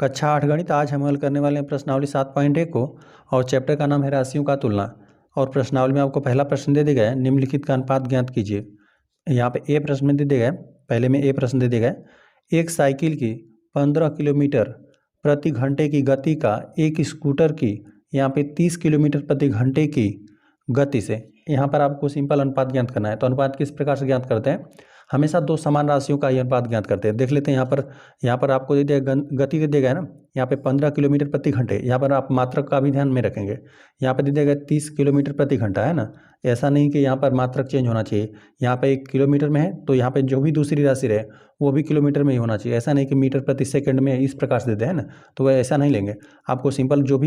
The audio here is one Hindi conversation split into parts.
कक्षा 8 गणित। आज हम हल करने वाले हैं प्रश्नावली 7.1 को और चैप्टर का नाम है राशियों का तुलना। और प्रश्नावली में आपको पहला प्रश्न दे दिया गया है, निम्नलिखित का अनुपात ज्ञात कीजिए। यहाँ पे ए प्रश्न में दे दिया गया है, पहले में ए प्रश्न दे दिया गया है, एक साइकिल की 15 किलोमीटर प्रति घंटे की गति का एक स्कूटर की यहाँ पे 30 किलोमीटर प्रति घंटे की गति से, यहाँ पर आपको सिंपल अनुपात ज्ञात करना है। तो अनुपात किस प्रकार से ज्ञात करते हैं? हमेशा दो समान राशियों का ही अनुपात ज्ञात करते हैं। देख लेते हैं यहाँ पर आपको दे दिया गति दे दिया गया है ना, यहाँ पे 15 किलोमीटर प्रति घंटे। यहाँ पर आप मात्रक का भी ध्यान में रखेंगे। यहाँ पे दे दिया गया 30 किलोमीटर प्रति घंटा है ना। ऐसा नहीं कि यहाँ पर मात्रक चेंज होना चाहिए। यहाँ पे 1 किलोमीटर में है तो यहाँ पे जो भी दूसरी राशि रहे वो भी किलोमीटर में ही होना चाहिए। ऐसा नहीं कि मीटर प्रति सेकंड में इस प्रकार से देते हैं ना, तो वह ऐसा नहीं लेंगे। आपको सिंपल जो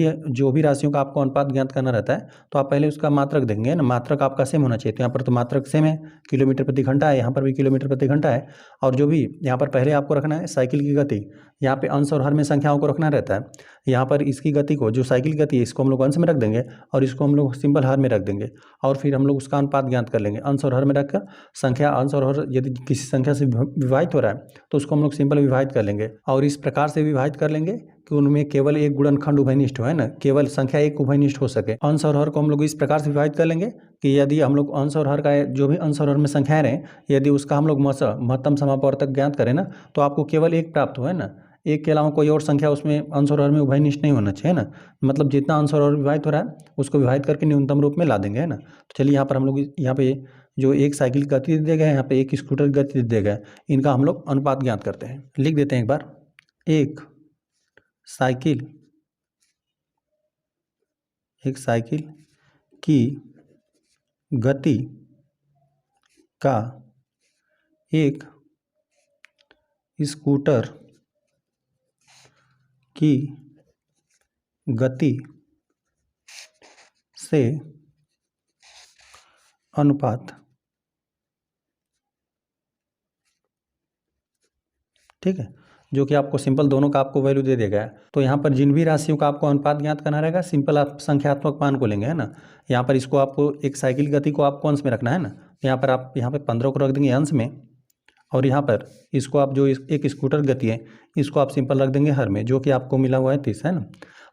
भी राशियों का आपको अनुपात ज्ञात करना रहता है तो आप पहले उसका मात्रक देंगे ना। मात्रक आपका सेम होना चाहिए। तो यहाँ पर तो मात्रक सेम है, किलोमीटर प्रति घंटा है, यहाँ पर भी किलोमीटर प्रति घंटा है। और जो भी यहाँ पर पहले आपको रखना है साइकिल की गति, यहाँ पे अंश और हर में संख्याओं को रखना रहता है। यहाँ पर इसकी गति को, जो साइकिल की गति है, इसको हम लोग अंश में रख देंगे और इसको हम लोग सिंपल हर में रख देंगे और फिर हम लोग उसका अनुपात ज्ञात कर लेंगे। अंश और हर में रखकर संख्या, अंश और हर यदि किसी संख्या से विभाजित हो रहा है तो उसको हम लोग सिंपल विभाजित कर लेंगे और इस प्रकार से विभाजित कर लेंगे कि उनमें केवल एक गुणनखंड उभयनिष्ठ हो, है ना, केवल संख्या एक उभयनिष्ठ हो सके। अंश और हर को हम लोग इस प्रकार से विभाजित कर लेंगे कि यदि हम लोग अंश और हर का, जो भी अंश और हर में संख्याएं रहे, यदि उसका हम लोग महत्तम समापवर्तक ज्ञात करें ना तो आपको केवल एक प्राप्त हो, है ना। एक के अलावा कोई और संख्या उसमें अंश और हर में उभयनिष्ठ नहीं होना चाहिए ना। मतलब जितना अंश और हर विभाजित हो रहा है उसको विभाजित करके न्यूनतम रूप में ला देंगे, है ना। तो चलिए यहाँ पर हम लोग यहाँ पे जो एक साइकिल की गति दे गए हैं, यहाँ पे एक स्कूटर की गति दे गए, इनका हम लोग अनुपात ज्ञात करते हैं। लिख देते हैं एक बार, एक साइकिल की गति का एक स्कूटर की गति से अनुपात। ठीक है, जो कि आपको सिंपल दोनों का आपको वैल्यू दे देगा। तो यहाँ पर जिन भी राशियों का आपको अनुपात ज्ञात करना रहेगा, सिंपल आप संख्यात्मक मान को लेंगे, है ना। यहाँ पर इसको आपको एक साइकिल गति को आपको अंश में रखना है ना, तो यहाँ पर आप यहाँ पे 15 को रख देंगे अंश में और यहाँ पर इसको आप जो एक स्कूटर गति है इसको आप सिंपल रख देंगे हर में, जो कि आपको मिला हुआ है 30, है ना।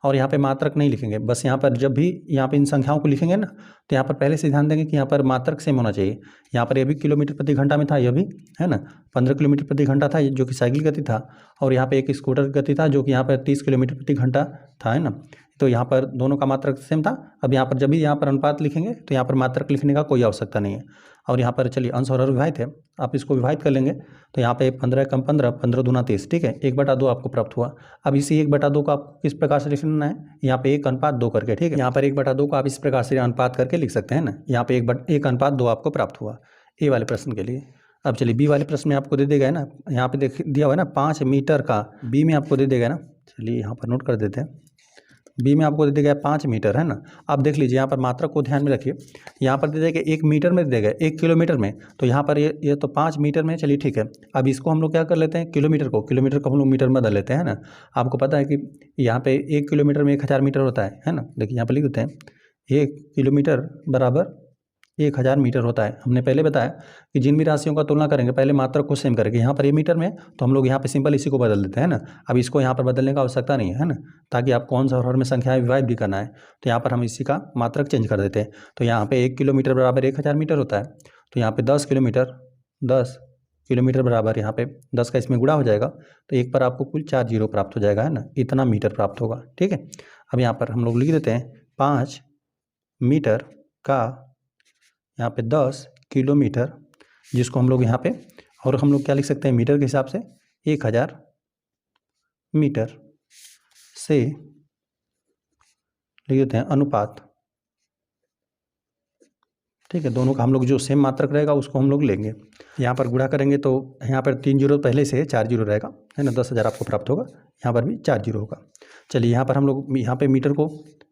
और यहाँ पे मात्रक नहीं लिखेंगे, बस यहाँ पर जब भी यहाँ पे इन संख्याओं को लिखेंगे ना तो यहाँ पर पहले से ध्यान देंगे कि यहाँ पर मात्रक सेम होना चाहिए। यहाँ पर ये भी किलोमीटर प्रति घंटा में था, यह भी, है ना, 15 किलोमीटर प्रति घंटा था जो कि साइकिल गति था, और यहाँ पे एक स्कूटर गति था जो कि यहाँ पर 30 किलोमीटर प्रति घंटा था, है ना। तो यहाँ पर दोनों का मात्रक सेम था। अब यहाँ पर जब भी यहाँ पर अनुपात लिखेंगे तो यहाँ पर मात्रक लिखने का कोई आवश्यकता नहीं है। और यहाँ पर चलिए अंश और हर विभाजित है, आप इसको विभाजित कर लेंगे तो यहाँ पे 15 कम 15, 15 दूना 30, ठीक है, 1/2 आपको प्राप्त हुआ। अब इसी 1/2 को आपको किस प्रकार से लिखना है? यहाँ पे 1:2 करके, ठीक है। यहाँ पर 1/2 को आप इस प्रकार से अनुपात करके लिख सकते हैं ना। यहाँ पे 1:2 आपको प्राप्त हुआ ए वाले प्रश्न के लिए। अब चलिए बी वाले प्रश्न में आपको दे देगा, है ना, यहाँ पे दिया हुआ है ना 5 मीटर का, बी में आपको दे देगा ना। चलिए यहाँ पर नोट कर देते हैं, बी में आपको दे देगा 5 मीटर, है ना। आप देख लीजिए यहाँ पर मात्रक को ध्यान में रखिए। यहाँ पर दे देगा 1 मीटर में दे देगा, 1 किलोमीटर में, तो यहाँ पर ये तो 5 मीटर में। चलिए ठीक है, अब इसको हम लोग क्या कर लेते हैं, किलोमीटर को हम लोग मीटर में बदल लेते हैं ना। आपको पता है कि यहाँ पे 1 किलोमीटर में 1000 मीटर होता है ना। देखिए यहाँ पर लिख देते हैं 1 किलोमीटर बराबर 1000 मीटर होता है। हमने पहले बताया कि जिन भी राशियों का तुलना करेंगे पहले मात्रक को सेम करेंगे। यहाँ पर ये मीटर में तो हम लोग यहाँ पे सिंपल इसी को बदल देते हैं ना। अब इसको यहाँ पर बदलने का आवश्यकता नहीं है ना, ताकि आपको अंश और हर में संख्याएं विभाजित भी करना है। तो यहाँ पर हम इसी का मात्रक चेंज कर देते हैं। तो यहाँ पे 1 किलोमीटर बराबर 1000 मीटर होता है। तो यहाँ पे 10 किलोमीटर बराबर, यहाँ पे 10 का इसमें गुणा हो जाएगा तो एक पर आपको कुल 4 जीरो प्राप्त हो जाएगा, है ना, इतना मीटर प्राप्त होगा। ठीक है, अब यहाँ पर हम लोग लिख देते हैं 5 मीटर का यहाँ पे 10 किलोमीटर, जिसको हम लोग यहाँ पे, और हम लोग क्या लिख सकते हैं मीटर के हिसाब से, 1000 मीटर से लिख देते हैं अनुपात। ठीक है, दोनों का हम लोग जो सेम मात्रक रहेगा उसको हम लोग लेंगे। यहाँ पर गुणा करेंगे तो यहाँ पर 3 जीरो पहले से 4 जीरो रहेगा, है ना, 10,000 आपको प्राप्त होगा। यहाँ पर भी 4 जीरो होगा। चलिए यहाँ पर हम लोग यहाँ पे मीटर को,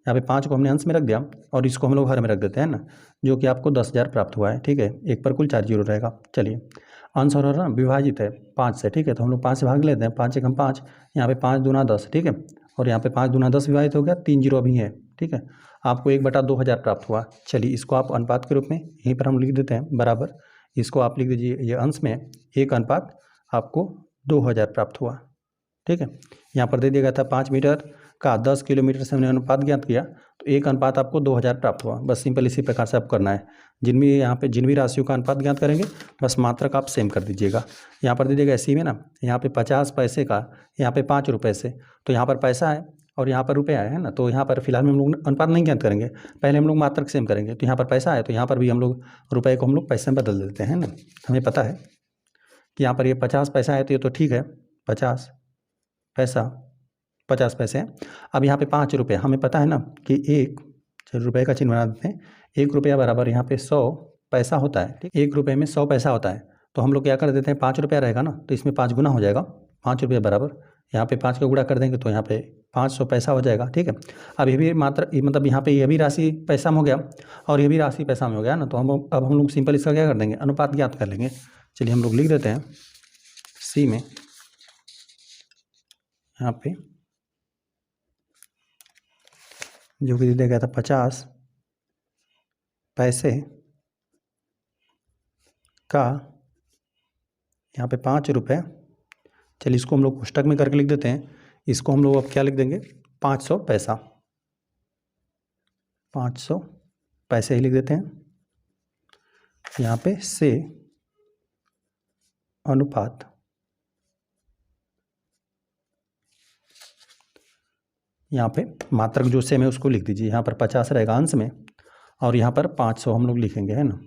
यहाँ पे 5 को हमने अंश में रख दिया और इसको हम लोग हर में रख देते हैं ना, जो कि आपको 10,000 प्राप्त हुआ है। ठीक है, एक पर कुल 4 जीरो रहेगा। चलिए अंश और हर ना विभाजित है 5 से, ठीक है, तो हम लोग 5 से भाग लेते हैं। 5 एकम 5, यहाँ पे 5 दूना 10, ठीक है, और यहाँ पे 5 दूना 10 विभाजित हो गया, 3 जीरो अभी है। ठीक है, आपको 1/2000 प्राप्त हुआ। चलिए इसको आप अनुपात के रूप में यहीं पर हम लिख देते हैं बराबर, इसको आप लिख दीजिए ये अंश में 1 अनुपात आपको 2000 प्राप्त हुआ। ठीक है। यहाँ पर दे दिया गया था 5 मीटर का 10 किलोमीटर से हमने अनुपात ज्ञात किया, तो एक अनुपात आपको 2000 प्राप्त हुआ। बस सिंपल इसी प्रकार से आपको करना है। जिन भी राशियों का अनुपात ज्ञात करेंगे बस मात्रक आप सेम कर दीजिएगा। यहाँ पर दे दिएगा इसी में ना, यहाँ पे 50 पैसे का, यहाँ पे 5 रुपये से, तो यहाँ पर पैसा है और यहाँ पर रुपया है ना, तो यहाँ पर फिलहाल में हम लोग अनुपात नहीं ज्ञात करेंगे, पहले हम लोग मात्रक सेम करेंगे। तो यहाँ पर पैसा है तो यहाँ पर भी हम लोग रुपये को हम लोग पैसे में बदल देते हैं ना। हमें पता है कि यहाँ पर ये 50 पैसा है तो ये तो ठीक है, 50 पैसा 50 पैसे हैं। अब यहाँ पे 5 रुपये, हमें पता है ना कि एक, चलो रुपये का चिन्ह बना देते हैं, 1 रुपया बराबर यहाँ पे 100 पैसा होता है। ठीक, 1 रुपये में 100 पैसा होता है, तो हम लोग क्या कर देते हैं, 5 रुपया रहेगा ना, तो इसमें 5 गुना हो जाएगा, 5 रुपये बराबर यहाँ पे 5 का गुणा कर देंगे तो यहाँ पे 500 पैसा हो जाएगा। ठीक है। अब ये भी मतलब यहाँ पे ये भी राशि पैसा में हो गया और ये भी राशि पैसा में हो गया ना, तो अब हम लोग सिंपल इसका क्या कर देंगे, अनुपात ज्ञात कर लेंगे। चलिए हम लोग लिख देते हैं सी में, यहाँ पे जो कि दिया गया था 50 पैसे का, यहाँ पे 5 रुपये। चलिए इसको हम लोग पुस्तक में करके लिख देते हैं। इसको हम लोग अब क्या लिख देंगे, 500 पैसा, 500 पैसे ही लिख देते हैं। यहाँ पे से अनुपात, यहाँ पे मात्रक जो सेम है उसको लिख दीजिए। यहाँ पर 50 रहेगा अंश में और यहाँ पर 500 हम लोग लिखेंगे, है ना।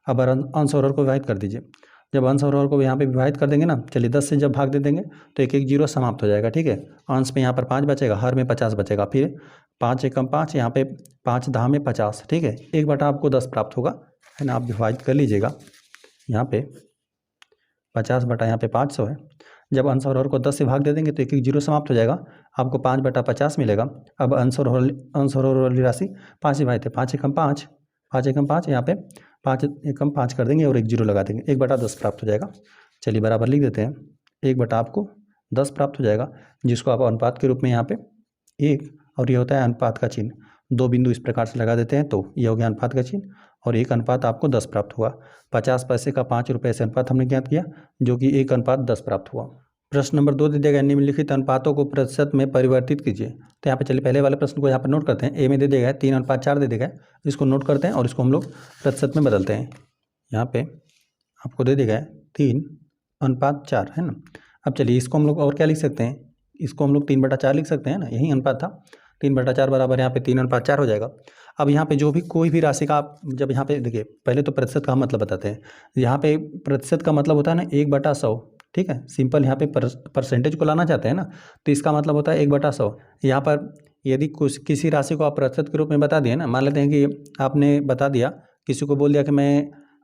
अब अंश और हर को विभाजित कर दीजिए। जब अंश और हर को यहाँ पे विभाजित कर देंगे ना, चलिए 10 से जब भाग दे देंगे तो एक एक जीरो समाप्त हो जाएगा। ठीक है। अंश में यहाँ पर 5 बचेगा, हर में 50 बचेगा, फिर 5 एकम 5, यहाँ पे 5 दहा में 50। ठीक है। 1/, आपको 10 प्राप्त होगा, है ना। आप विभाजित कर लीजिएगा। यहाँ पे 50 बटा यहाँ पे 500 है। जब अंश और हर को 10 से भाग दे देंगे तो एक एक जीरो समाप्त हो जाएगा, आपको 5/50 मिलेगा। अब अंश और हर वाली राशि 5 से भाई थे, 5 एकम 5, 5 एकम 5, यहाँ पे 5 एकम 5 कर देंगे और एक जीरो लगा देंगे, 1/10 प्राप्त हो जाएगा। चलिए बराबर लिख देते हैं, 1/, आपको 10 प्राप्त हो जाएगा, जिसको आप अनुपात के रूप में यहाँ पे 1 और ये होता है अनुपात का चिन्ह, 2 बिंदु इस प्रकार से लगा देते हैं, तो ये हो गया अनुपात का चिन्ह और 1 अनुपात आपको 10 प्राप्त हुआ। 50 पैसे का 5 रुपये से अनुपात हमने ज्ञात किया, जो कि 1:10 प्राप्त हुआ। प्रश्न नंबर 2 दे दिया गया, निम्नलिखित अनुपातों को प्रतिशत में परिवर्तित कीजिए। तो यहाँ पे चलिए पहले वाले प्रश्न को यहाँ पर नोट करते हैं। ए में दे दिया गया 3:4 दे दिया गया, इसको नोट करते हैं और इसको हम लोग प्रतिशत में बदलते हैं। यहाँ पे आपको दे दिया गया 3:4, है ना। अब चलिए इसको हम लोग और क्या लिख सकते हैं, इसको हम लोग 3/4 लिख सकते हैं ना, यही अनुपात था। 3/4 बराबर यहाँ पे 3:4 हो जाएगा। अब यहाँ पे जो भी कोई भी राशि का आप जब यहाँ पे देखिए, पहले तो प्रतिशत का मतलब बताते हैं। यहाँ पे प्रतिशत का मतलब होता है ना 1/100। ठीक है। सिंपल यहाँ पे परसेंटेज को लाना चाहते हैं ना, तो इसका मतलब होता है 1/100। यहाँ पर यदि किसी राशि को आप प्रतिशत के रूप में बता दिए ना, मान लेते हैं कि आपने बता दिया, किसी को बोल दिया कि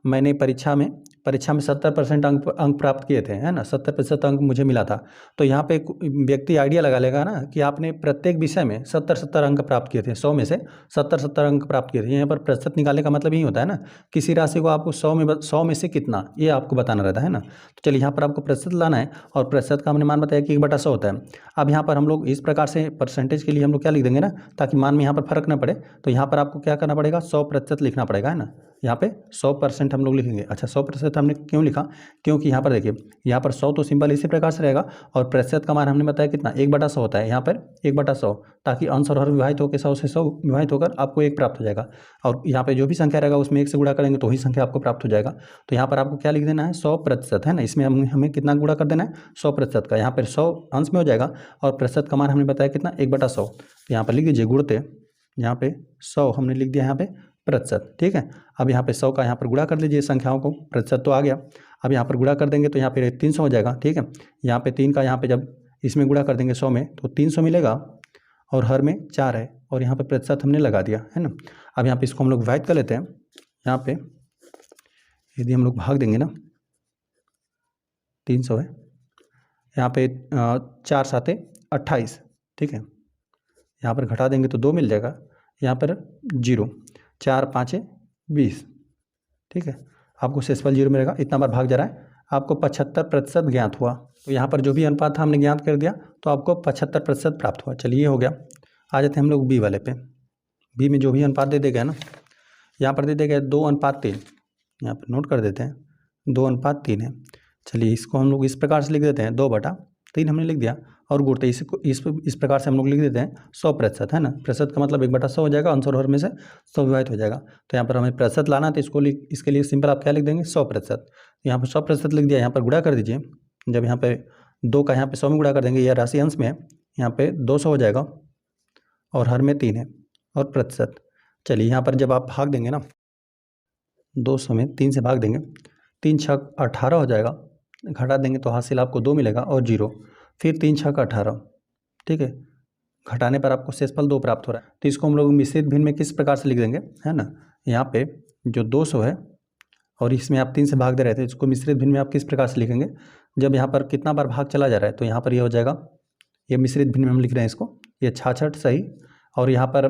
मैंने परीक्षा में 70% अंक प्राप्त किए थे, है ना, 70% अंक मुझे मिला था। तो यहाँ पे व्यक्ति आइडिया लगा लेगा ना कि आपने प्रत्येक विषय में 70 अंक प्राप्त किए थे, 100 में से 70 अंक प्राप्त किए थे। यहाँ पर प्रतिशत निकालने का मतलब यही होता है ना, किसी राशि को आपको 100 में से कितना, ये आपको बताना रहता है ना। तो चलिए यहाँ पर आपको प्रतिशत लाना है और प्रतिशत का हमने मान बताया कि 1/100 होता है। अब यहाँ पर हम लोग इस प्रकार से परसेंटेज के लिए हम लोग क्या लिख देंगे ना, ताकि मान में यहाँ पर फर्क ना पड़े, तो यहाँ पर आपको क्या करना पड़ेगा, 100% लिखना पड़ेगा, है ना। यहाँ पे 100% हम लोग लिखेंगे। अच्छा 100% हमने क्यों लिखा, क्योंकि यहाँ पर देखिए, यहाँ पर 100 तो सिंपल इसी प्रकार से रहेगा और प्रतिशत का मान हमने बताया कितना, 1/100 होता है। यहाँ पर 1/100, ताकि अंश और हर विभाजित होकर 100 से 100 विभाजित होकर आपको 1 प्राप्त हो जाएगा और यहाँ पे जो भी संख्या रहेगा उसमें 1 से गुणा करेंगे तो वही संख्या आपको प्राप्त हो जाएगा। तो यहाँ पर आपको क्या लिख देना है, 100%, है ना। इसमें हमें कितना गुणा कर देना है, 100% का। यहाँ पर 100 अंश में हो जाएगा और प्रतिशत का मान हमने बताया कितना, 1/100। यहाँ पर लिख दीजिए गुणते, यहाँ पे 100 हमने लिख दिया, यहाँ पे प्रतिशत। ठीक है। अब यहाँ पे 100 का यहाँ पर गुणा कर लीजिए संख्याओं को, प्रतिशत तो आ गया। अब यहाँ पर गुणा कर देंगे तो यहाँ पे 300 हो जाएगा। ठीक है। यहाँ पे 3 का यहाँ पे जब इसमें गुणा कर देंगे 100 में तो 300 मिलेगा और हर में 4 है और यहाँ पे प्रतिशत हमने लगा दिया, है ना। अब यहाँ पे इसको हम लोग विभाजित कर लेते हैं। यहाँ पे यदि हम लोग भाग देंगे ना, 300 है, यहाँ पे 4 7 28। ठीक है। यहाँ पर घटा देंगे तो 2 मिल जाएगा, यहाँ पर 0, 4 5 20। ठीक है। आपको शेषफल 0 मिलेगा, इतना बार भाग जा रहा है, आपको 75% ज्ञात हुआ। तो यहाँ पर जो भी अनुपात था हमने ज्ञात कर दिया, तो आपको 75% प्राप्त हुआ। चलिए ये हो गया। आ जाते हैं हम लोग बी वाले पे। बी में जो भी अनुपात दे देगा ना, यहाँ पर दे देगा 2:3, यहाँ पर नोट कर देते हैं 2:3 है। चलिए इसको हम लोग इस प्रकार से लिख देते हैं, 2/, 3 हमने लिख दिया, और गुण तो इस प्रकार से हम लोग लिख देते हैं 100%, है ना। प्रतिशत का मतलब 1/100 हो जाएगा, अंश और हर में से 100 विभाजित हो जाएगा। तो यहाँ पर हमें प्रतिशत लाना, तो इसके लिए सिंपल आप क्या लिख देंगे 100%। यहाँ पर 100% लिख दिया, यहाँ पर गुणा कर दीजिए। जब यहाँ पे 2 का यहाँ पे 100 में गुणा कर देंगे, यह राशि अंश में है, यहाँ पे 200 हो जाएगा, और हर में 3 है, और प्रतिशत। चलिए यहाँ पर जब आप भाग देंगे ना, 200 में 3 से भाग देंगे, 3 छक 18 हो जाएगा, घटा देंगे तो हासिल आपको 2 मिलेगा और 0, फिर 3 छक 18, ठीक है। घटाने पर आपको शेषफल 2 प्राप्त हो रहा है। तो इसको हम लोग मिश्रित भिन्न में किस प्रकार से लिख देंगे, है ना। यहाँ पे जो 200 है और इसमें आप 3 से भाग दे रहे थे, इसको मिश्रित भिन्न में आप किस प्रकार से लिखेंगे, जब यहाँ पर कितना बार भाग चला जा रहा है तो यहाँ पर ये हो जाएगा, ये मिश्रित भिन्न में हम लिख रहे हैं इसको, ये 66 सही। और यहाँ पर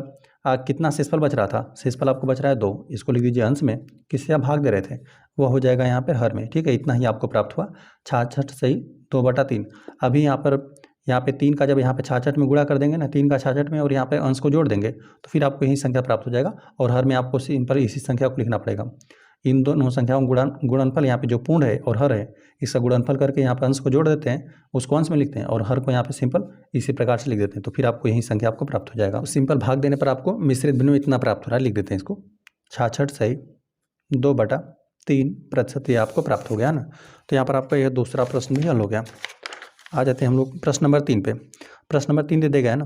कितना शेषफल बच रहा था, शेषफल आपको बच रहा है 2, इसको लिख दीजिए अंश में, किससे आप भाग दे रहे थे, वो हो जाएगा यहाँ पर हर में, ठीक है। इतना ही आपको प्राप्त हुआ, 66 सही 2/3। अभी यहाँ पे 3 का जब यहाँ पे 66 में गुणा कर देंगे ना, 3 का 66 में, और यहाँ पे अंश को जोड़ देंगे, तो फिर आपको यही संख्या प्राप्त हो जाएगा, और हर में आपको सिंपल इसी संख्या को लिखना पड़ेगा। इन दोनों संख्याओं गुणनफल यहाँ पे जो पूर्ण है और हर है, इसका गुणनफल करके यहाँ पे अंश को जोड़ देते हैं, उसको अंश में लिखते हैं, और हर को यहाँ पे सिंपल इसी प्रकार से लिख देते हैं, तो फिर आपको यही संख्या आपको प्राप्त हो जाएगा। सिंपल भाग देने पर आपको मिश्रित भिन्न में इतना प्राप्त हो रहा है, लिख देते हैं इसको 66 सही 2/3%, ये आपको प्राप्त हो गया ना। तो यहाँ पर आपका यह दूसरा प्रश्न भी हल हो गया। आ जाते हैं हम लोग प्रश्न नंबर 3 पे। प्रश्न नंबर 3 दे गया है ना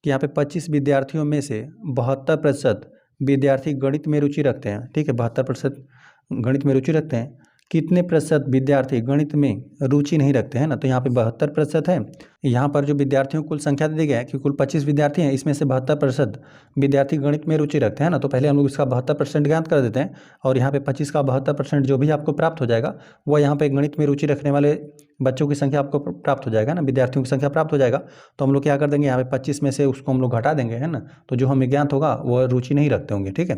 कि यहाँ पे 25 विद्यार्थियों में से 72% विद्यार्थी गणित में रुचि रखते हैं, ठीक है। 72% गणित में रुचि रखते हैं, कितने प्रतिशत विद्यार्थी गणित में रुचि नहीं रखते हैं ना। तो यहाँ पे 72% है। यहाँ पर जो विद्यार्थियों की कुल संख्या दी गया है कि कुल 25 विद्यार्थी हैं, इसमें से 72% विद्यार्थी गणित में रुचि रखते हैं ना। तो पहले हम लोग इसका 72% ज्ञात कर देते हैं, और यहाँ पे 25 का 72% जो भी आपको प्राप्त हो जाएगा, वह यहाँ पे गणित में रुचि रखने वाले बच्चों की संख्या आपको प्राप्त हो जाएगा ना, विद्यार्थियों की संख्या प्राप्त हो जाएगा। तो हम लोग क्या कर देंगे, यहाँ पे 25 में से उसको हम लोग घटा देंगे, है ना। तो जो हमें ज्ञात होगा वो रुचि नहीं रखते होंगे, ठीक है।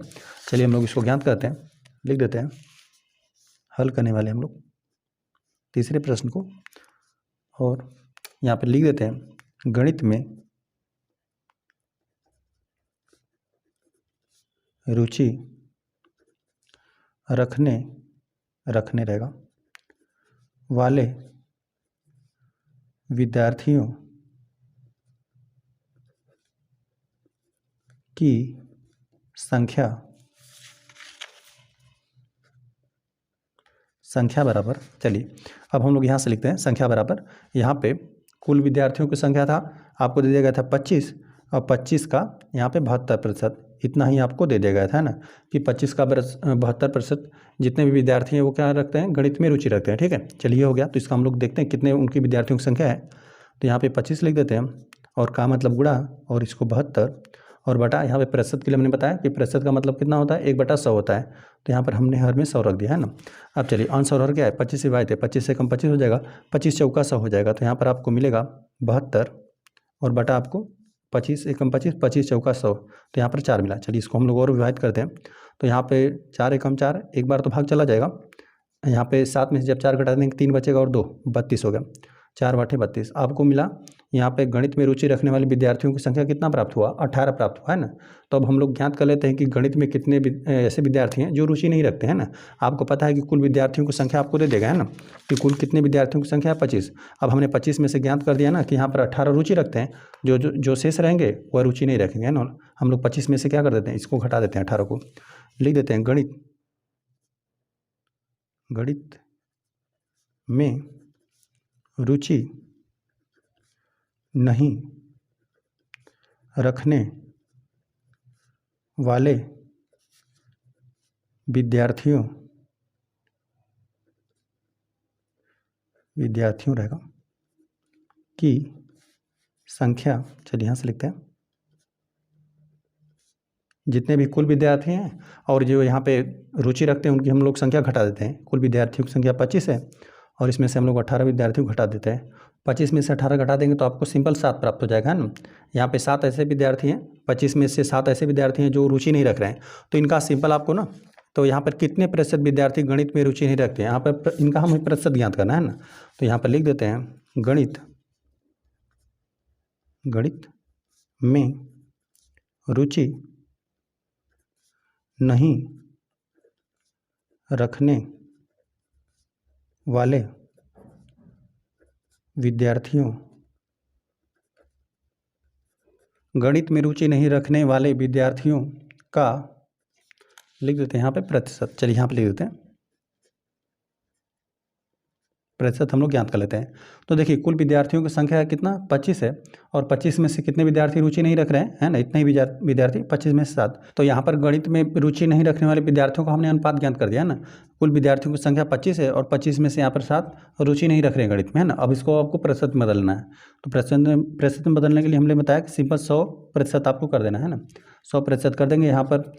चलिए हम लोग इसको ज्ञात करते हैं, लिख देते हैं। हल करने वाले हम लोग तीसरे प्रश्न को, और यहाँ पे लिख देते हैं गणित में रुचि रखने रहेगा वाले विद्यार्थियों की संख्या बराबर, चलिए अब हम लोग यहाँ से लिखते हैं संख्या बराबर, यहाँ पे कुल विद्यार्थियों की संख्या था, आपको दे दिया गया था 25, और 25 का यहाँ पे 72%, इतना ही आपको दे दिया गया था ना, कि 25 का 72% जितने भी विद्यार्थी हैं वो क्या रखते हैं, गणित में रुचि रखते हैं, ठीक है। चलिए हो गया। तो इसका हम लोग देखते हैं कितने उनकी विद्यार्थियों की संख्या है। तो यहाँ पे 25 लिख देते हैं, और का मतलब गुणा, और इसको 72, और बटा, यहाँ पे प्रतिशत के लिए हमने बताया कि प्रतिशत का मतलब कितना होता है, 1/100 होता है। तो यहाँ पर हमने हर में 100 रख दिया, है ना। अब चलिए अंश और हर क्या है, 25 से विभाजित है, 25 से कम 25 हो जाएगा, 25 चौका 100 हो जाएगा। तो यहाँ पर आपको मिलेगा 72, और बटा आपको 25 एकम 25, 25 चौका 100, तो यहाँ पर 4 मिला। चलिए इसको हम लोग और विभाजित करते हैं। तो यहाँ पे 4 एकम 4, एक बार तो भाग चला जाएगा। यहाँ पे 7 में से जब 4 घटा देंगे 3 बचेगा, और 2 32 हो गया, 4/32 आपको मिला। यहाँ पे गणित में रुचि रखने वाले विद्यार्थियों की संख्या कितना प्राप्त हुआ, 18 प्राप्त हुआ, है ना। तो अब हम लोग ज्ञात कर लेते हैं कि गणित में कितने ऐसे विद्यार्थी हैं जो रुचि नहीं रखते हैं ना। आपको पता है कि कुल विद्यार्थियों की संख्या आपको दे देगा, है ना, कि कुल कितने विद्यार्थियों की संख्या है 25। अब हमने 25 में से ज्ञात कर दिया ना कि यहाँ पर 18 रुचि रखते हैं, जो शेष रहेंगे वह रुचि नहीं रखेंगे, है ना। हम लोग 25 में से क्या कर देते हैं, इसको घटा देते हैं, 18 को लिख देते हैं गणित में रुचि नहीं रखने वाले विद्यार्थियों रहेगा की संख्या, चलिए यहाँ से लिखते हैं, जितने भी कुल विद्यार्थी हैं और जो यहाँ पे रुचि रखते हैं उनकी हम लोग संख्या घटा देते हैं। कुल विद्यार्थियों की संख्या 25 है, और इसमें से हम लोग 18 विद्यार्थियों को घटा देते हैं। 25 में से 18 घटा देंगे तो आपको सिंपल 7 प्राप्त हो जाएगा, है ना। यहाँ पे 7 ऐसे विद्यार्थी हैं, 25 में से 7 ऐसे विद्यार्थी हैं जो रुचि नहीं रख रहे हैं। तो इनका सिंपल आपको ना, तो यहाँ पर कितने प्रतिशत विद्यार्थी गणित में रुचि नहीं रखते हैं, यहाँ पर इनका हमें प्रतिशत ज्ञात करना है ना। तो यहाँ पर लिख देते हैं गणित में रुचि नहीं रखने वाले विद्यार्थियों, गणित में रुचि नहीं रखने वाले विद्यार्थियों का, लिख देते हैं यहाँ पे प्रतिशत। चलिए यहाँ पे लिख देते हैं प्रतिशत, हम लोग ज्ञात कर लेते हैं। तो देखिए कुल विद्यार्थियों की संख्या कितना 25 है, और 25 में से कितने विद्यार्थी रुचि नहीं रख रहे हैं, है ना, इतने ही विद्यार्थी 25 में से 7। तो यहाँ पर गणित में रुचि नहीं रखने वाले विद्यार्थियों का हमने अनुपात ज्ञात कर दिया है ना। कुल विद्यार्थियों की संख्या 25 है और 25 में से यहाँ पर 7 रुचि नहीं रख रहे हैं गणित में, है ना। अब इसको आपको प्रतिशत में बदलना है। तो प्रतिशत में बदलने के लिए हमने बताया कि सिंपल 100% आपको कर देना है ना। 100% कर देंगे। यहाँ पर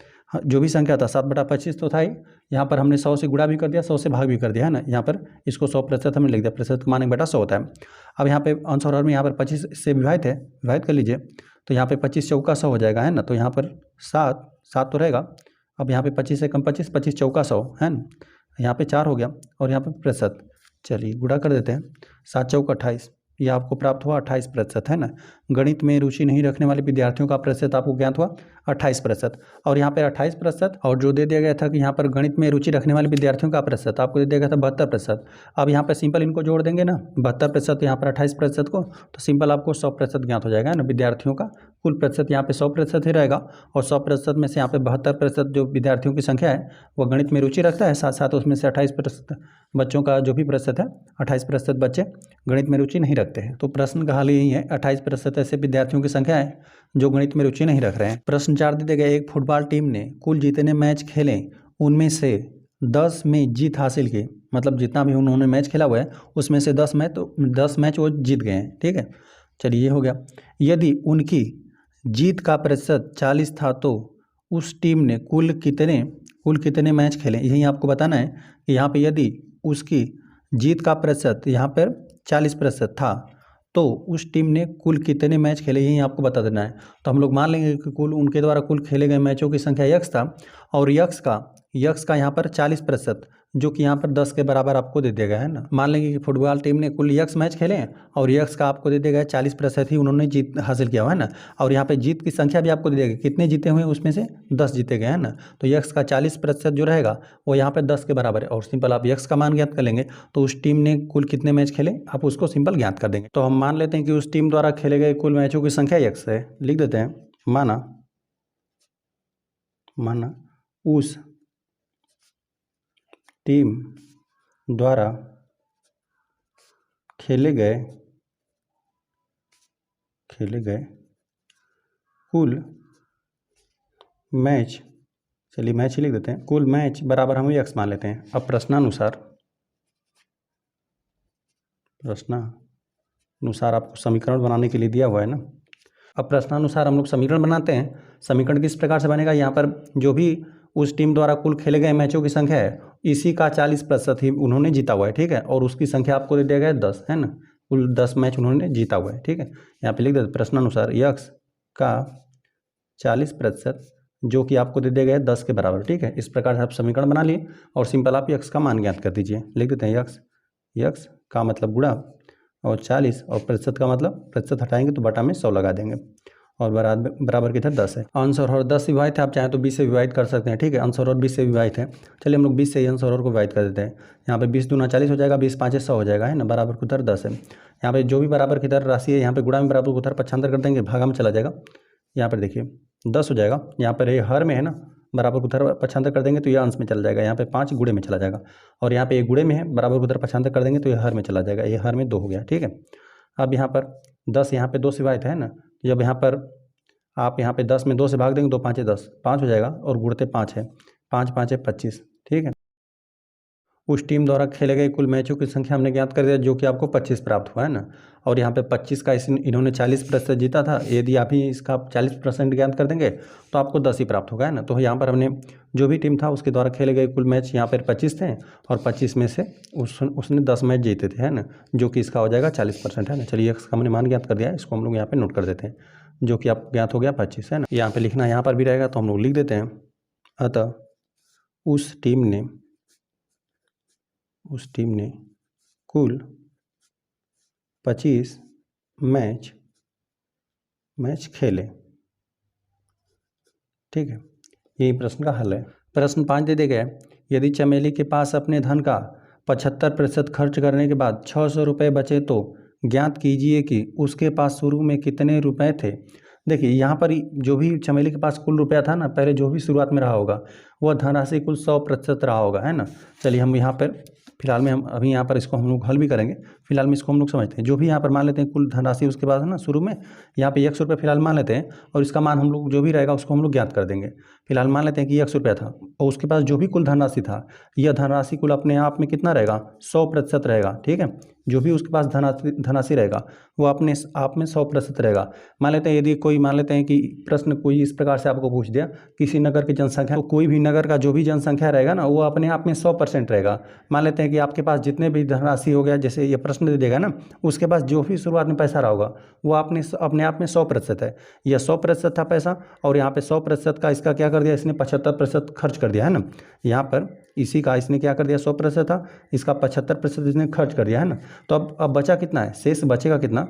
जो भी संख्या था 7/25 तो था ही, यहाँ पर हमने 100 से गुणा भी कर दिया, 100 से भाग भी कर दिया, है ना। यहाँ पर इसको 100% हमने लिख दिया, प्रतिशत का मान 1/100 होता है। अब यहाँ पे अंश और हर में यहाँ पर 25 से विभाजित है, विभाजित कर लीजिए। तो यहाँ पे 25 चौका 100 हो जाएगा, है ना। तो यहाँ पर 7 तो रहेगा। अब यहाँ पे 25 से कम 25, 25 चौका 100, है ना। यहाँ पे 4 हो गया और यहाँ पे प्रतिशत, चलिए गुणा कर देते हैं। 7 चौका 28, यह आपको प्राप्त हुआ 28%, है ना। गणित में रुचि नहीं रखने वाले विद्यार्थियों का प्रतिशत आपको ज्ञात हुआ 28%। और यहाँ पर 28%, और जो दे दिया गया था कि यहाँ पर गणित में रुचि रखने वाले विद्यार्थियों का प्रतिशत आपको दे दिया गया था 72%। अब यहाँ पर सिंपल इनको जोड़ देंगे ना, 72% यहाँ पर 28% को, तो सिंपल आपको 100% ज्ञात हो जाएगा ना। विद्यार्थियों का कुल प्रतिशत यहाँ पे 100% ही रहेगा, और 100% में से यहाँ पे 72% जो विद्यार्थियों की संख्या है वो गणित में रुचि रखता है, साथ साथ उसमें से 28% बच्चों का जो भी प्रतिशत है, 28% बच्चे गणित में रुचि नहीं रखते हैं। तो प्रश्न का हल यही है, 28% ऐसे विद्यार्थियों की संख्या है जो गणित में रुचि नहीं रख रहे हैं। प्रश्न 4 दे गए, एक फुटबॉल टीम ने कुल जितने मैच खेले उनमें से 10 में जीत हासिल की, मतलब जितना भी उन्होंने मैच खेला हुआ है उसमें से 10 मैच वो जीत गए हैं, ठीक है। चलिए ये हो गया। यदि उनकी जीत का प्रतिशत 40 था तो उस टीम ने कुल कितने मैच खेले, यही आपको बताना है कि यहाँ पे यदि उसकी जीत का प्रतिशत यहाँ पर 40% था तो उस टीम ने कुल कितने मैच खेले, यही आपको बता देना है। तो हम लोग मान लेंगे कि कुल उनके द्वारा कुल खेले गए मैचों की संख्या यक्स था, और यक्स का यहाँ पर 40%, जो कि यहाँ पर 10 के बराबर आपको दे दिया गया है ना। मान लेंगे कि फुटबॉल टीम ने कुल यक्स मैच खेले और यक्स का आपको दे दिया गया 40% ही उन्होंने जीत हासिल किया हुआ है ना। और यहाँ पे जीत की संख्या भी आपको दे दिया गया, कितने जीते हुए उसमें से 10 जीते गए हैं ना। तो यक्स का 40% जो रहेगा वो यहाँ पर 10 के बराबर है, और सिंपल आप यक्स का मान ज्ञात कर लेंगे। तो उस टीम ने कुल कितने मैच खेले आप उसको सिंपल ज्ञात कर देंगे। तो हम मान लेते हैं कि उस टीम द्वारा खेले गए कुल मैचों की संख्या यक्स है, लिख देते हैं। माना उस टीम द्वारा खेले गए कुल मैच, चलिए मैच ही लिख देते हैं, कुल मैच बराबर हम यक्स मान लेते हैं। अब प्रश्नानुसार आपको समीकरण बनाने के लिए दिया हुआ है ना। अब प्रश्नानुसार हम लोग समीकरण बनाते हैं। समीकरण किस प्रकार से बनेगा, यहाँ पर जो भी उस टीम द्वारा कुल खेले गए मैचों की संख्या है इसी का 40% ही उन्होंने जीता हुआ है, ठीक है। और उसकी संख्या आपको दे दिया गया है 10, है ना। कुल 10 मैच उन्होंने जीता हुआ है, ठीक है। यहाँ पे लिख देते प्रश्नानुसार यक्स का 40% जो कि आपको दे दिया गया है 10 के बराबर, ठीक है। इस प्रकार से आप समीकरण बना लिए और सिंपल आप यक्स का मान ज्ञात कर दीजिए। लिख देते हैं यक्स का मतलब गुणा और 40, और प्रतिशत का मतलब प्रतिशत हटाएंगे तो बटा में 100 लगा देंगे, और बराबर किधर 10 है। अंश और हर 10 से विभाजित है, आप चाहें तो 20 से विभाजित कर सकते हैं, ठीक है। अंश और 20 से विभाजित है, चलिए हम लोग 20 से ही अंश और को विभाजित कर देते हैं। यहाँ पे 20 दूना 40 हो जाएगा, 20 पाँचे 100 हो जाएगा, है ना। बराबर को उधर 10 है। यहाँ पे जो भी बराबर की इधर राशि है यहाँ पे गुणा में बराबर को उधर पक्षांतर कर देंगे, भागा में चला जाएगा। यहाँ पर देखिए 10 हो जाएगा, यहाँ पर ये हर में है ना, बराबर को उधर पक्षांतर कर देंगे तो यह अंश में चला जाएगा। यहाँ पे 5 गुणे में चला जाएगा, और यहाँ पे ये गुणे में है, बराबर को उधर पक्षांतर कर देंगे तो ये हर में चला जाएगा। ये हर में 2 हो गया, ठीक है। अब यहाँ पर 10 यहाँ पे 2 से विभाजित है ना, जब यहाँ पर आप यहाँ पे 10 में 2 से भाग देंगे 2 पाँचे 10, 5 हो जाएगा, और गुणते 5 है, 5 पाँचे 25, ठीक है। उस टीम द्वारा खेले गए कुल मैचों की संख्या हमने ज्ञात कर दिया, जो कि आपको 25 प्राप्त हुआ है ना। और यहाँ पे 25 का इन्होंने 40% जीता था, यदि आप ही इसका 40% ज्ञात कर देंगे तो आपको 10 ही प्राप्त होगा, है ना। तो यहाँ पर हमने जो भी टीम था उसके द्वारा खेले गए कुल मैच यहाँ पर 25 थे, और 25 में से उसने 10 मैच जीते थे, है ना, जो कि इसका हो जाएगा 40%, है ना। चलिए इसका हमने मान ज्ञात कर दिया है, इसको हम लोग यहाँ पर नोट कर देते हैं, जो कि आप ज्ञात हो गया 25, है ना। यहाँ पे लिखना यहाँ पर भी रहेगा तो हम लोग लिख देते हैं। अतः उस टीम ने कुल 25 मैच खेले, ठीक है। यही प्रश्न का हल है। प्रश्न 5 दे दिया गया है, यदि चमेली के पास अपने धन का 75% खर्च करने के बाद 600 रुपये बचे तो ज्ञात कीजिए कि उसके पास शुरू में कितने रुपए थे। देखिए यहाँ पर जो भी चमेली के पास कुल रुपया था ना, पहले जो भी शुरुआत में रहा होगा वह धनराशि कुल 100% रहा होगा, है ना। चलिए हम यहाँ पर फिलहाल में हम अभी यहाँ पर इसको हम लोग हल भी करेंगे। फिलहाल में इसको हम लोग समझते हैं। जो भी यहाँ पर मान लेते हैं कुल धनराशि उसके पास है ना, शुरू में यहाँ पे 100 रुपये फिलहाल मान लेते हैं, और इसका मान हम लोग जो भी रहेगा उसको हम लोग ज्ञात कर देंगे। फिलहाल मान लेते हैं कि 100 रुपया था और उसके पास जो भी कुल धनराशि था, यह धनराशि कुल अपने आप में कितना रहेगा, 100% रहेगा। ठीक है, जो भी उसके पास धनराशि रहेगा वो अपने आप में 100% रहेगा। मान लेते हैं यदि कोई मान लेते हैं कि प्रश्न कोई इस प्रकार से आपको पूछ दिया, किसी नगर की जनसंख्या, तो कोई भी नगर का जो भी जनसंख्या रहेगा ना वो अपने आप में 100% रहेगा। मान लेते हैं कि आपके पास जितने भी धनराशि हो गया, जैसे ये प्रश्न दे देगा ना, उसके पास जो भी शुरुआत में पैसा रहा होगा वो अपने आप में 100% है। यह 100% था पैसा, और यहाँ पे 100% का इसका क्या कर दिया, इसने 75% खर्च कर दिया, है ना। यहाँ पर इसी का इसने क्या कर दिया, 100% था, इसका 75% इसने खर्च कर दिया, है ना। तो अब बचा कितना है, शेष बचेगा कितना,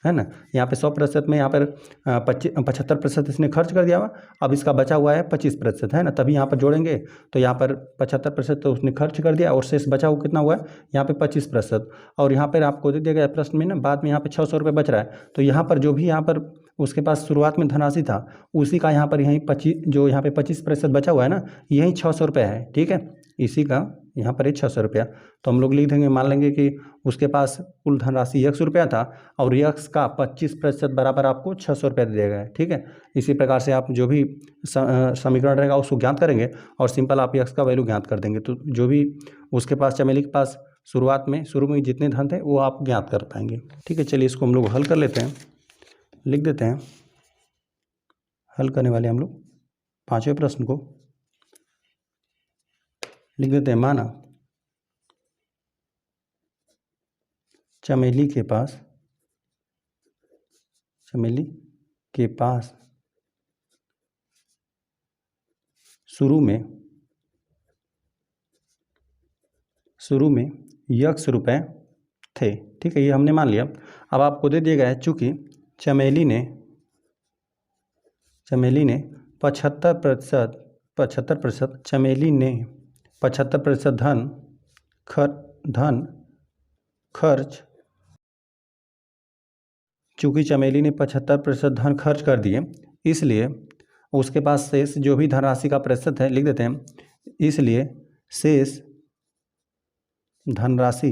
है ना। यहाँ पे 100% में यहाँ पर 75% इसने खर्च कर दिया हुआ, अब इसका बचा हुआ है 25%, है ना। तभी यहाँ पर जोड़ेंगे तो यहाँ पर 75% तो उसने खर्च कर दिया और शेष बचा हुआ कितना हुआ है, यहाँ पे 25%। और यहाँ पर आपको दे दिया गया प्रश्न में ना, बाद में यहाँ पे 600 रुपये बच रहा है, तो यहाँ पर जो भी यहाँ पर उसके पास शुरुआत में धनराशि था उसी का यहाँ पर यहीं 25% बचा हुआ है ना, यही 600 रुपये है। ठीक है, इसी का यहाँ पर 600 रुपया, तो हम लोग लिख देंगे, मान लेंगे कि उसके पास कुल धनराशि 100 रुपया था और यक्स का 25% बराबर आपको 600 रुपया दे दिया गया है। ठीक है, इसी प्रकार से आप जो भी समीकरण रहेगा उसको ज्ञात करेंगे और सिंपल आप यक्स का वैल्यू ज्ञात कर देंगे। तो जो भी उसके पास चमेली के पास शुरू में जितने धन थे वो आप ज्ञात कर पाएंगे। ठीक है, चलिए इसको हम लोग हल कर लेते हैं, लिख देते हैं। हल करने वाले हम लोग 5वें प्रश्न को लिख देते हैं। माना चमेली के पास शुरू में यक्स रुपए थे। ठीक है, ये हमने मान लिया। अब आपको दे दिया गया है, चूंकि चमेली ने 75% चमेली ने 75% धन खर्च, चूँकि चमेली ने 75% धन खर्च कर दिए, इसलिए उसके पास शेष जो भी धनराशि का प्रतिशत है लिख देते हैं। इसलिए शेष धनराशि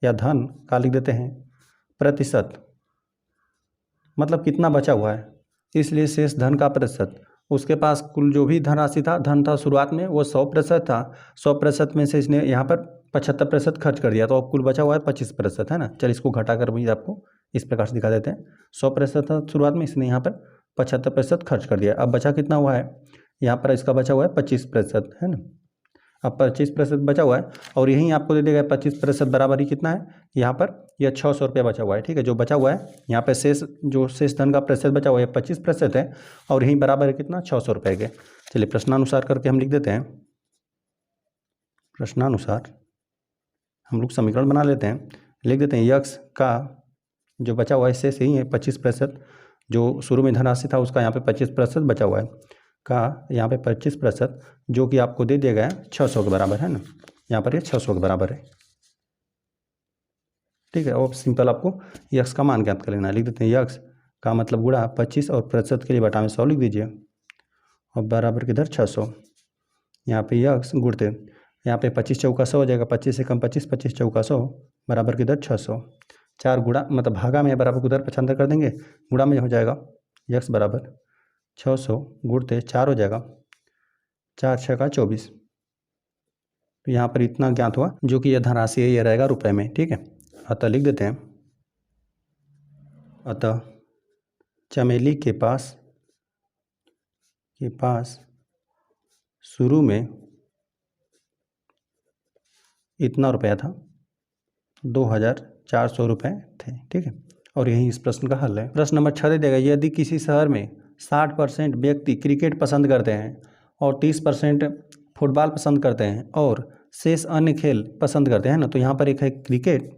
या धन का लिख देते हैं प्रतिशत, मतलब कितना बचा हुआ है, इसलिए शेष धन का प्रतिशत। उसके पास कुल जो भी धनराशि धन था शुरुआत में वो 100% था, 100% में से इसने यहाँ पर 75% खर्च कर दिया, तो अब कुल बचा हुआ है 25%, है ना। चलिए इसको घटा कर भी आपको इस प्रकार से दिखा देते हैं। 100% था शुरुआत में, इसने यहाँ पर 75% खर्च कर दिया। अब बचा कितना हुआ है, यहाँ पर इसका बचा हुआ है 25%, है ना। अब 25% बचा हुआ है और यहीं आपको दे देगा 25% बराबर ही कितना है, यहाँ पर यह 600 रुपया बचा हुआ है। ठीक है, जो बचा हुआ है यहाँ पे शेष धन का प्रतिशत बचा हुआ है 25% है और यहीं बराबर है कितना, 600 रुपये के। चलिए प्रश्नानुसार करके हम लिख देते हैं। प्रश्नानुसार हम लोग समीकरण बना लेते हैं, लिख देते हैं यक्स का जो बचा हुआ है शेष यही है 25%, जो शुरू में धनराशि था उसका यहाँ पे 25% बचा हुआ है, का यहाँ पे 25% जो कि आपको दे दिया गया है 600 के बराबर, है ना। यहाँ पर ये 600 के बराबर है। ठीक है, और सिंपल आपको यक्स का मान ज्ञात कर लेना है। लिख देते हैं यक्स का मतलब गुणा 25 और प्रतिशत के लिए बटा में 100 लिख दीजिए और बराबर किधर 600। यहाँ पे यक्स गुणते यहाँ पे 25 चौका 100 हो जाएगा, 25 से कम 25, 25 चौका 100 बराबर किधर 600। 4 गुणा मतलब भागा में बराबर को उधर 75 कर देंगे, गुणा में हो जाएगा यक्स बराबर 600 गुणते 4 हो जाएगा, 4 6 का 24। तो यहाँ पर इतना ज्ञात हुआ, जो कि यह धनराशि है, यह रहेगा रुपए में। ठीक है, अतः लिख देते हैं, अतः चमेली के पास शुरू में इतना रुपया था, 2400 रुपये थे। ठीक है, और यही इस प्रश्न का हल है। प्रश्न नंबर 6 दे देगा, यदि किसी शहर में 60% व्यक्ति क्रिकेट पसंद करते हैं और 30% फुटबॉल पसंद करते हैं और शेष अन्य खेल पसंद करते हैं ना, तो यहाँ पर एक है क्रिकेट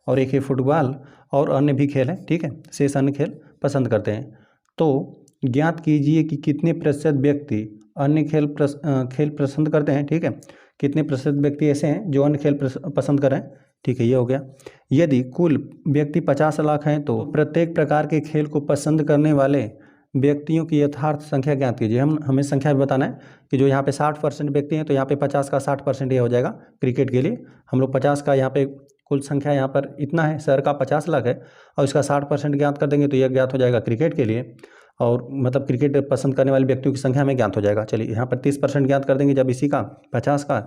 और एक है फुटबॉल और अन्य भी खेल है। ठीक है, शेष अन्य खेल पसंद करते हैं, तो ज्ञात कीजिए कि कितने प्रतिशत व्यक्ति अन्य खेल पसंद करते हैं। ठीक है, कितने प्रतिशत व्यक्ति ऐसे हैं जो अन्य खेल पसंद करें, ठीक है, ये हो गया। यदि कुल व्यक्ति 50 लाख हैं तो प्रत्येक प्रकार के खेल को पसंद करने वाले व्यक्तियों की यथार्थ संख्या ज्ञात कीजिए। हमें संख्या भी बताना है कि जो यहाँ पे 60% व्यक्ति हैं तो यहाँ पे 50 का 60% ये हो जाएगा क्रिकेट के लिए। हम लोग 50 का यहाँ पे कुल संख्या यहाँ पर इतना है, शहर का 50 लाख है और इसका 60% ज्ञात कर देंगे तो यह ज्ञात हो जाएगा क्रिकेट के लिए, और मतलब क्रिकेट पसंद करने वाले व्यक्तियों की संख्या में ज्ञात हो जाएगा। चलिए यहाँ पर 30% ज्ञात कर देंगे, जब इसी का 50 का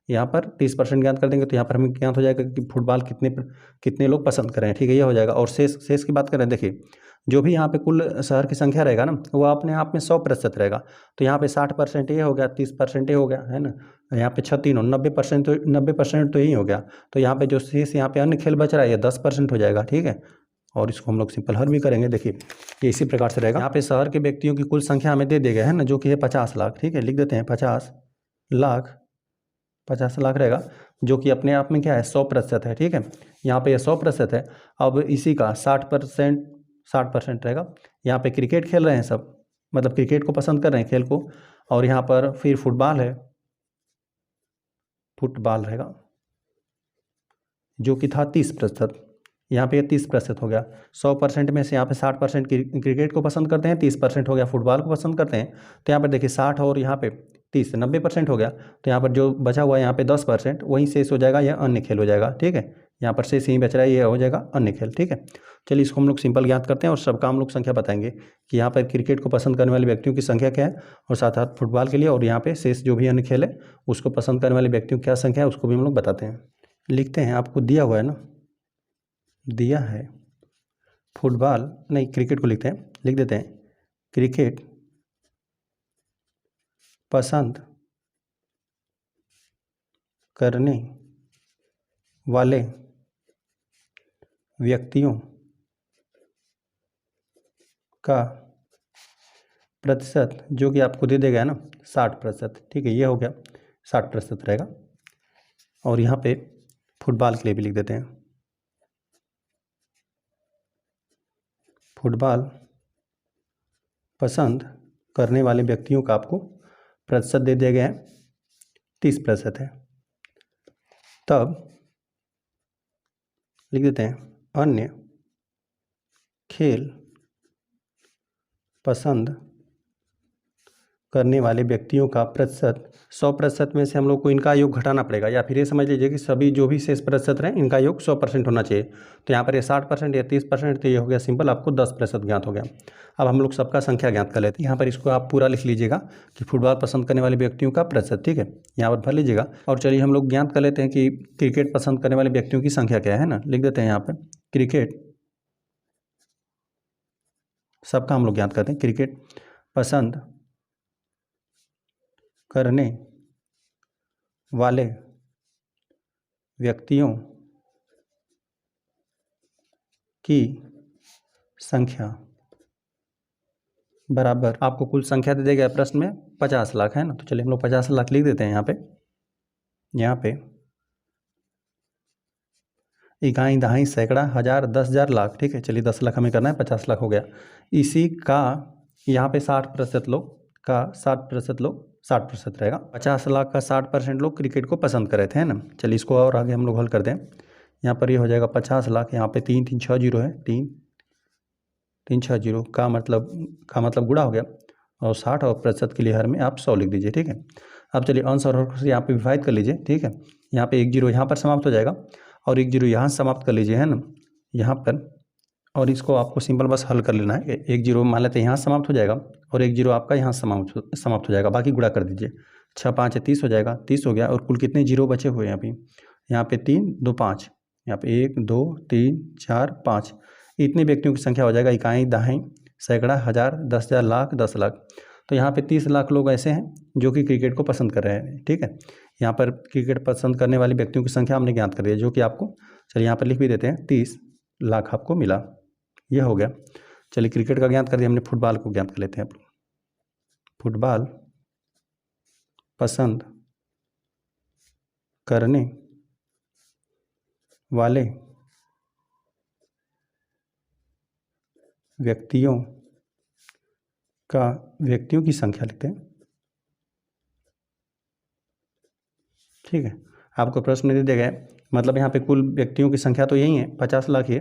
यहाँ पर 30% ज्ञात कर देंगे तो यहाँ पर हमें ज्ञात हो जाएगा कि फुटबॉल कितने लोग पसंद करें। ठीक है, ये हो जाएगा। और शेष की बात करें, देखिए जो भी यहाँ पे कुल शहर की संख्या रहेगा ना वो अपने आप में 100% रहेगा। तो यहाँ पे 60% ये हो गया, 30% ये हो गया, है ना, यहाँ पे 36 90% तो यही हो गया। तो यहाँ पे जो शेष यहाँ पे अन्य खेल बच रहा है ये 10% हो जाएगा। ठीक है, और इसको हम लोग सिंपल हल भी करेंगे। देखिए ये इसी प्रकार से रहेगा। यहाँ पे शहर के व्यक्तियों की कुल संख्या हमें दे गया है ना, जो कि है 50 लाख। ठीक है, लिख देते हैं 50 लाख रहेगा, जो कि अपने आप में क्या है 100% है। ठीक है, यहाँ पे ये 100% है। अब इसी का 60% रहेगा। यहाँ पे क्रिकेट खेल रहे हैं सब, मतलब क्रिकेट को पसंद कर रहे हैं खेल को, और यहाँ पर फिर फुटबॉल रहेगा जो कि था 30%। यहाँ पे 30% हो गया। 100% में से यहाँ पे 60% क्रिकेट को पसंद करते हैं, 30% हो गया फुटबॉल को पसंद करते हैं। तो यहाँ पर देखिए 60 और यहाँ पे 30 90% हो गया। तो यहाँ पर जो बचा हुआ है यहाँ पे 10% वहीं शेष हो जाएगा, यह अन्य खेल हो जाएगा। ठीक है, यहाँ पर शेष यहीं बच रहा है, ये हो जाएगा अन्य खेल। ठीक है, चलिए इसको हम लोग सिंपल ज्ञात करते हैं और सबका हम लोग संख्या बताएंगे कि यहाँ पर क्रिकेट को पसंद करने वाले व्यक्तियों की संख्या क्या है, और साथ साथ फुटबॉल के लिए, और यहाँ पे शेष जो भी अन्य खेल है उसको पसंद करने वाले व्यक्तियों की क्या संख्या है उसको भी हम लोग बताते हैं। लिखते हैं, आपको दिया हुआ है ना, दिया है फुटबॉल नहीं क्रिकेट को लिखते हैं, लिख देते हैं क्रिकेट पसंद करने वाले व्यक्तियों का प्रतिशत जो कि आपको दे देगा ना 60%। ठीक है, ये हो गया 60% रहेगा। और यहाँ पे फुटबॉल के लिए भी लिख देते हैं फुटबॉल पसंद करने वाले व्यक्तियों का आपको प्रतिशत दे दिया गया है 30% है। तब लिख देते हैं अन्य खेल पसंद करने वाले व्यक्तियों का प्रतिशत 100% में से हम लोग को इनका योग घटाना पड़ेगा, या फिर ये समझ लीजिए कि सभी जो भी शेष प्रतिशत रहे इनका योग 100% होना चाहिए। तो यहाँ पर ये 60% या 30%, तो ये हो गया सिंपल, आपको 10% ज्ञात हो गया। अब हम लोग सबका संख्या ज्ञात कर लेते हैं। यहाँ पर इसको आप पूरा लिख लीजिएगा कि फुटबॉल पसंद करने वाले व्यक्तियों का प्रतिशत। ठीक है, यहाँ पर भर लीजिएगा। और चलिए हम लोग ज्ञात कर लेते हैं कि क्रिकेट पसंद करने वाले व्यक्तियों की संख्या क्या है ना, लिख देते हैं यहाँ पर क्रिकेट सबका हम लोग ज्ञात करते हैं। क्रिकेट पसंद करने वाले व्यक्तियों की संख्या बराबर, आपको कुल संख्या दे देगा प्रश्न में 50 लाख है ना, तो चलिए हम लोग 50 लाख लिख देते हैं यहाँ पे इकाई दहाई सैकड़ा हज़ार 10,000 लाख। ठीक है, चलिए 10 लाख हमें करना है, 50 लाख हो गया। इसी का यहाँ पे 60% लोग का 60% रहेगा। 50 लाख का 60% लोग क्रिकेट को पसंद कर रहे थे, है ना। चलिए इसको और आगे हम लोग हल कर दें। यहाँ पर ये हो जाएगा 50 लाख, यहाँ पे 3 3 6 जीरो है, 3 3 6 जीरो का मतलब गुणा हो गया, और 60 और प्रतिशत के लिए हर में आप 100 लिख दीजिए। ठीक है, अब चलिए अंश और हर से यहाँ पे विभाजित कर लीजिए। ठीक है, यहाँ पे 1 जीरो यहाँ पर समाप्त हो जाएगा और 1 जीरो यहाँ समाप्त कर लीजिए, है ना, यहाँ पर। और इसको आपको सिंपल बस हल कर लेना है। 1 जीरो मान लेते हैं यहाँ समाप्त हो जाएगा और 1 जीरो आपका यहाँ समाप्त हो जाएगा, बाकी गुणा कर दीजिए। 6 5 30 हो जाएगा, 30 हो गया। और कुल कितने जीरो बचे हुए हैं अभी, यहाँ पे 3 2 5, यहाँ पे 1 2 3 4 5, इतने व्यक्तियों की संख्या हो जाएगा। इकाई दहाई सैकड़ा हज़ार 10,000 लाख 10 लाख। तो यहाँ पे 30 लाख लोग ऐसे हैं जो कि क्रिकेट को पसंद कर रहे हैं। ठीक है, यहाँ पर क्रिकेट पसंद करने वाले व्यक्तियों की संख्या हमने ज्ञात कर दी है, जो कि आपको चलिए यहाँ पर लिख भी देते हैं 30 लाख आपको मिला। यह हो गया। चलिए क्रिकेट का ज्ञात कर दिया हमने, फुटबॉल को ज्ञात कर लेते हैं। फुटबॉल पसंद करने वाले व्यक्तियों की संख्या लिखते हैं। ठीक है, आपको प्रश्न में दे दिया गया मतलब यहाँ पे कुल व्यक्तियों की संख्या तो यही है 50 लाख है,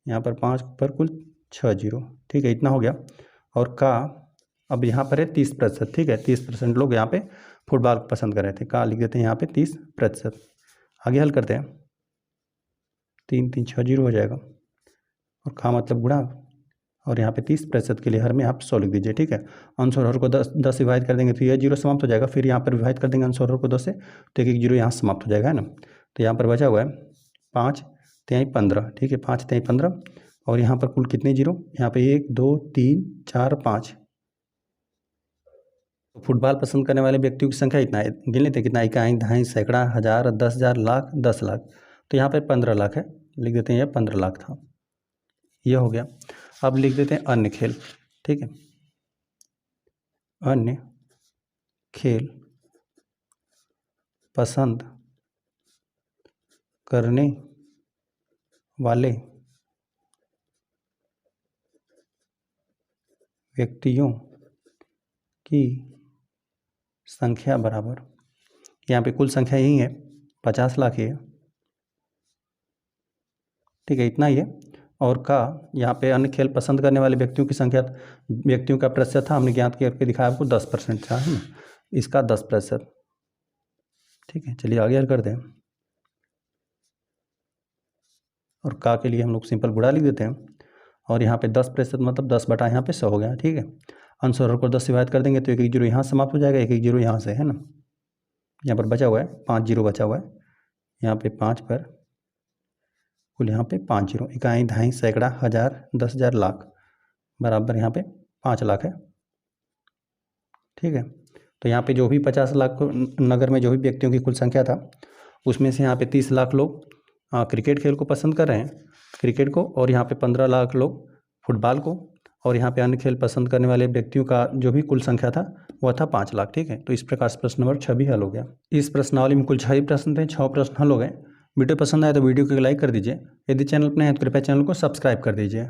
यहाँ पर 5 पर कुल 6 जीरो, ठीक है, इतना हो गया। और का अब यहाँ पर है 30%, ठीक है, 30% लोग यहाँ पे फुटबॉल को पसंद कर रहे थे, का लिख देते हैं यहाँ पे 30%। आगे हल करते हैं, 3 3 6 जीरो हो जाएगा, और का मतलब गुणा, और यहाँ पे 30% के लिए हर में आप 100 लिख दीजिए, ठीक है। अंश और हर को 10 से विभाजित कर देंगे तो यह जीरो समाप्त हो जाएगा, फिर यहाँ पर विभाजित कर देंगे अंश और हर को 10 से, तो एक जीरो यहाँ समाप्त हो जाएगा, है ना। तो यहाँ पर बचा हुआ है 5 3 15, ठीक है, 5 3 15, और यहाँ पर कुल कितने जीरो, यहाँ पे 1 2 3 4 5। फुटबॉल पसंद करने वाले व्यक्तियों की संख्या इतना है, गिन लेते कितना, इकाई, दहाई, सैकड़ा, हज़ार, 10,000, लाख, 10 लाख। तो यहाँ पे 15 लाख है, लिख देते हैं, यह 15 लाख था, ये हो गया। अब लिख देते हैं अन्य खेल, ठीक है, अन्य खेल पसंद करने वाले व्यक्तियों की संख्या बराबर, यहाँ पे कुल संख्या यही है 50 लाख है, ठीक है, इतना ही है। और का यहाँ पे अन्य खेल पसंद करने वाले व्यक्तियों की संख्या, व्यक्तियों का प्रतिशत था, हमने ज्ञात करके दिखाया आपको 10% था, है ना, इसका 10%, ठीक है। चलिए आगे हल करते हैं, और का के लिए हम लोग सिंपल गुणा लिख देते हैं, और यहाँ पे 10% मतलब 10 बटा यहाँ पे 100 हो गया, ठीक है। अंश और हर को 10 से विभाजित कर देंगे तो एक जीरो यहाँ समाप्त हो जाएगा, एक जीरो यहाँ से, है ना। यहाँ पर बचा हुआ है 5 जीरो बचा हुआ है, यहाँ पे 5 पर कुल यहाँ पे 5 जीरो, इकाई, दहाई, सैकड़ा, हज़ार, 10,000, लाख, बराबर यहाँ पे 5 लाख है, ठीक है। तो यहाँ पे जो भी 50 लाख नगर में जो भी व्यक्तियों की कुल संख्या था, उसमें से यहाँ पे 30 लाख लोग क्रिकेट खेल को पसंद कर रहे हैं, क्रिकेट को, और यहाँ पे 15 लाख लोग फुटबॉल को, और यहाँ पे अन्य खेल पसंद करने वाले व्यक्तियों का जो भी कुल संख्या था वह था 5 लाख, ठीक है। तो इस प्रकार से प्रश्न नंबर 6 भी हल हो गया। इस प्रश्नावली में कुल 6 प्रश्न थे, 6 प्रश्न हल हो गए। वीडियो पसंद आए तो वीडियो को लाइक कर दीजिए, यदि चैनल पर नए हैं तो कृपया चैनल को सब्सक्राइब कर दीजिए।